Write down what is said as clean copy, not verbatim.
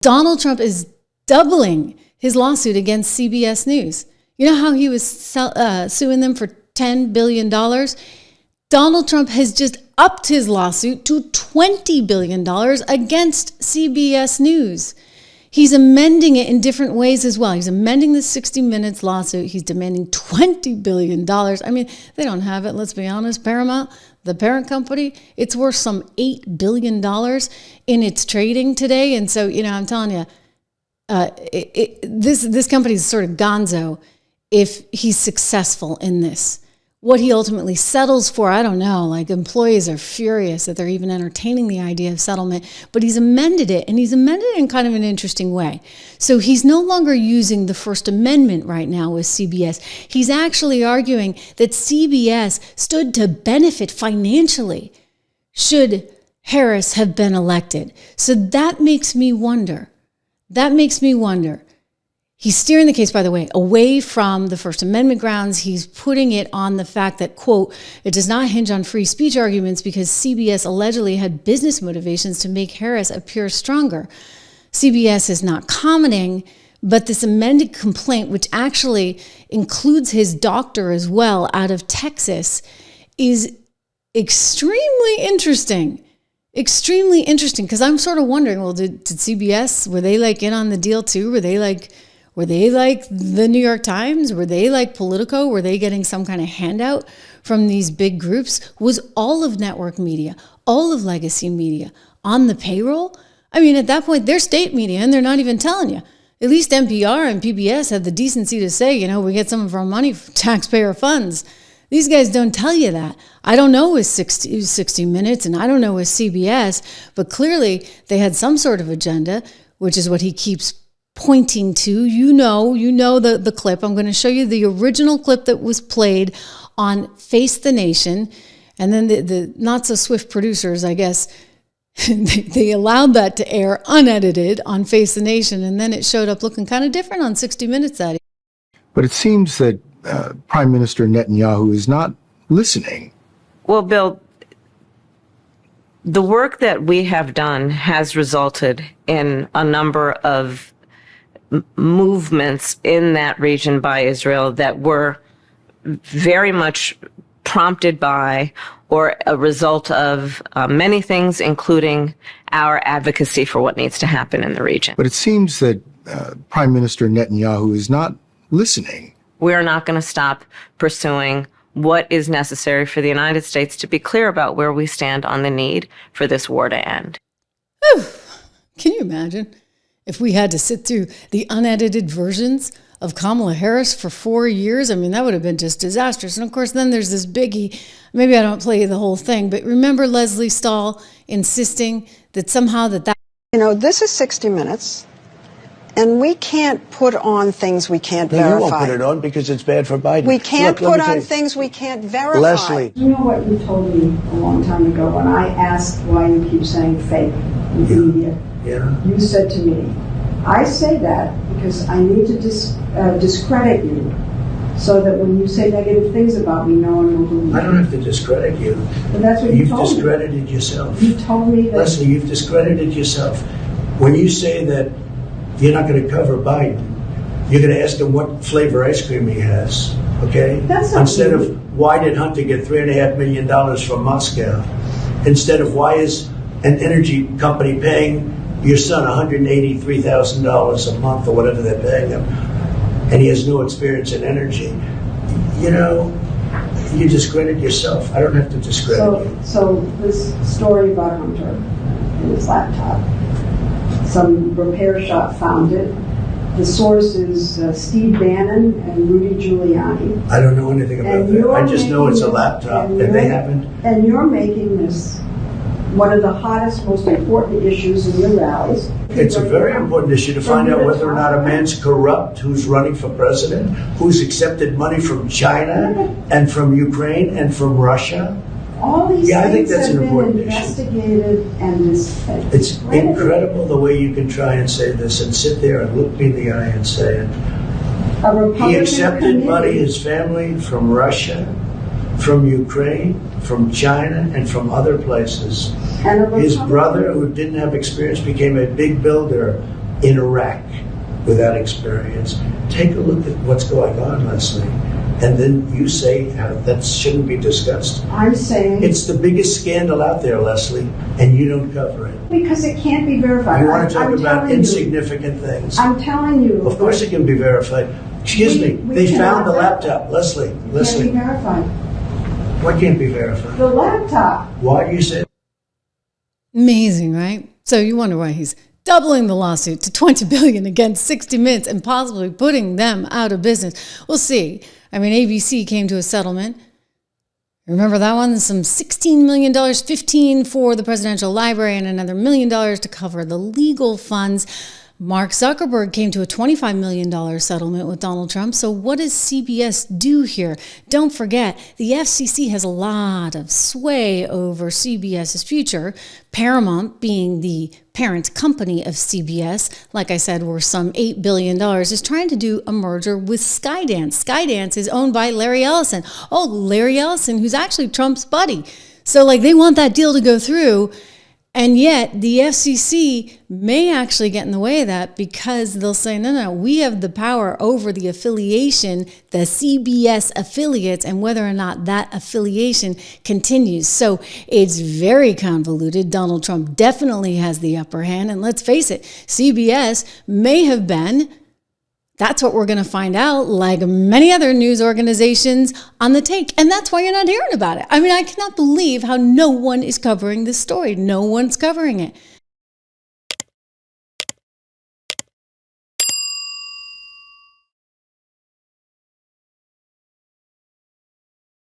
Donald Trump is doubling his lawsuit against CBS News. You know how he was suing them for $10 billion? Donald Trump has just upped his lawsuit to $20 billion against CBS News. He's amending it in different ways as well. He's amending the 60 Minutes lawsuit. He's demanding $20 billion. I mean, they don't have it, let's be honest. Paramount, the parent company, it's worth some $8 billion in its trading today. And so, I'm telling you, this company is sort of gonzo if he's successful in this. What he ultimately settles for, I don't know. Like, employees are furious that they're even entertaining the idea of settlement, but he's amended it, and he's amended it in kind of an interesting way. So he's no longer using the First Amendment right now with CBS. He's actually arguing that CBS stood to benefit financially should Harris have been elected. So that makes me wonder. He's steering the case, by the way, away from the First Amendment grounds. He's putting it on the fact that, quote, it does not hinge on free speech arguments because CBS allegedly had business motivations to make Harris appear stronger. CBS is not commenting, but this amended complaint, which actually includes his doctor as well out of Texas, is extremely interesting. Extremely interesting, because I'm sort of wondering, well, did CBS, were they like in on the deal too? Were they like the New York Times? Were they like Politico? Were they getting some kind of handout from these big groups? Was all of network media, all of legacy media on the payroll? I mean, at that point, they're state media and they're not even telling you. At least NPR and PBS have the decency to say, we get some of our money from taxpayer funds. These guys don't tell you that. I don't know with 60 Minutes and I don't know with CBS, but clearly they had some sort of agenda, which is what he keeps pointing to. You know the clip. I'm going to show you the original clip that was played on Face the Nation. And then the not so swift producers, I guess, they allowed that to air unedited on Face the Nation. And then it showed up looking kind of different on 60 Minutes that evening. But it seems that Prime Minister Netanyahu is not listening. Well, Bill, the work that we have done has resulted in a number of movements in that region by Israel that were very much prompted by or a result of many things, including our advocacy for what needs to happen in the region. But it seems that Prime Minister Netanyahu is not listening. We're not going to stop pursuing what is necessary for the United States to be clear about where we stand on the need for this war to end. Whew. Can you imagine if we had to sit through the unedited versions of Kamala Harris for 4 years? I mean, that would have been just disastrous. And of course, then there's this biggie. Maybe I don't play the whole thing, but remember Leslie Stahl insisting that somehow that... This is 60 Minutes. And we can't put on things we can't verify. You won't put it on because it's bad for Biden. We can't put on things we can't verify. Leslie. You know what you told me a long time ago when I asked why you keep saying fake in the media? Yeah. You said to me, I say that because I need to discredit you so that when you say negative things about me, no one will believe you. I don't have to discredit you. But that's what you told me. You've discredited yourself. You told me that... Leslie, you've discredited yourself. When you say that you're not going to cover Biden, you're going to ask him what flavor ice cream he has, okay? That's not Instead me. of why did Hunter get $3.5 million from Moscow? Instead of why is an energy company paying your son $183,000 a month or whatever they're paying him, and he has no experience in energy. You discredit yourself. I don't have to discredit you. So this story about Hunter and his laptop, some repair shop found it. The source is Steve Bannon and Rudy Giuliani. I don't know anything about that. I just know it's a laptop, and they haven't. And you're making this one of the hottest, most important issues in your rallies. It's a very important issue to find out whether or not a man's corrupt who's running for president, who's accepted money from China and from Ukraine and from Russia. All these I think things that's have an been important investigated and It's incredible the way you can try and say this and sit there and look me in the eye and say it. He accepted money, his family, from Russia, from Ukraine, from China, and from other places. His brother, who didn't have experience, became a big builder in Iraq without experience. Take a look at what's going on, Leslie. And then you say that shouldn't be discussed. I'm saying It's the biggest scandal out there, Leslie, and you don't cover it. because it can't be verified. You want to talk I'm about telling you. insignificant things. I'm telling you. Of course it can be verified. Excuse me, We they cannot found the verify. laptop. Leslie, It can't be Leslie, verified. what can't be verified? The laptop. Why do you say? Amazing, right? So you wonder why he's doubling the lawsuit to $20 billion against 60 Minutes and possibly putting them out of business. We'll see. I mean, ABC came to a settlement. Remember that one? Some $16 million, $15 for the presidential library, and another $1 million to cover the legal funds. Mark Zuckerberg came to a $25 million settlement with Donald Trump. So what does CBS do here? Don't forget, the FCC has a lot of sway over CBS's future. Paramount, being the parent company of CBS, like I said, worth some $8 billion, is trying to do a merger with Skydance. Skydance is owned by Larry Ellison. Oh, Larry Ellison, who's actually Trump's buddy. So they want that deal to go through. And yet the FCC may actually get in the way of that because they'll say, no, we have the power over the affiliation, the CBS affiliates, and whether or not that affiliation continues. So it's very convoluted. Donald Trump definitely has the upper hand. And let's face it, CBS may have been, that's what we're going to find out, like many other news organizations, on the take. And that's why you're not hearing about it. I mean, I cannot believe how no one is covering this story. No one's covering it.